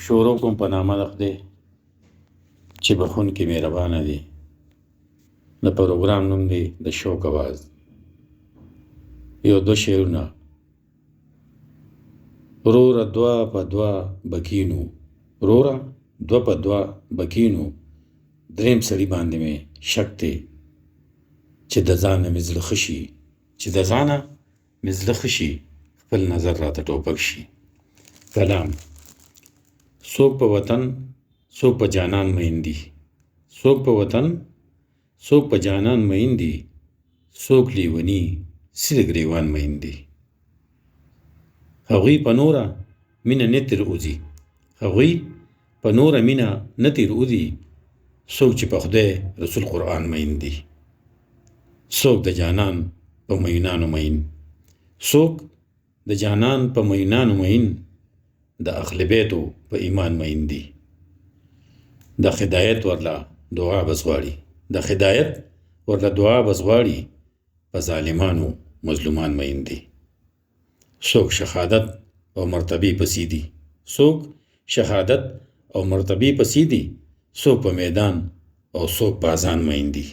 شروع کوم په نامه د خدای چې بخښونکی مهربانه دی. د پروګرام نوم دی د شوق اواز. یو 2 شعرونه. وروره 2 په 2 بکینو، وروره 2 په 2 بکینو، دریم سړي باندې مې شک دی چې د ځانه مې زړه ښه شي، چې د ځانه مې زړه ښه شي، خپل نظر راته ټوپک شي. کلام. څوک په وطن څوک په جانان مین دي، څوک په وطن څوک په جانان مین دي، څوک لیوني سره ګریوان مین دي. هغوی په نوره مینه نه تر اوځي، هغوی په نوره مینه نه تر اوځي، څوک چې په خدای رسول قرآن مین دي. څوک د جانان په مینانو مین، څوک د جانان په مینانو مین، د اهل بیتو په ایمان مین دي. د هدایت ورله دعا بس غواړي، د هدایت ورله دعا بس غواړي، په ظالمانو مظلومان مین دي. څوک شهادت او مرتبې پسې دي، څوک شهادت او مرتبې پسې دي، څوک په میدان او څوک په اذان مین دي.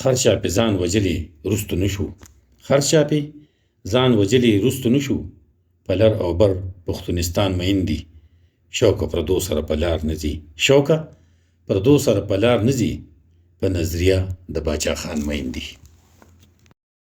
هر چا پې ځان وجلې رستو نشو، هر چا پې ځان وجلې رستو نشو، په لر او بر پښتونستان مین دي. شوکه پردو سره په لار نه ځي، شوکه پردو سره په لار نه ځي، په نظریه د باچا خان مین دي.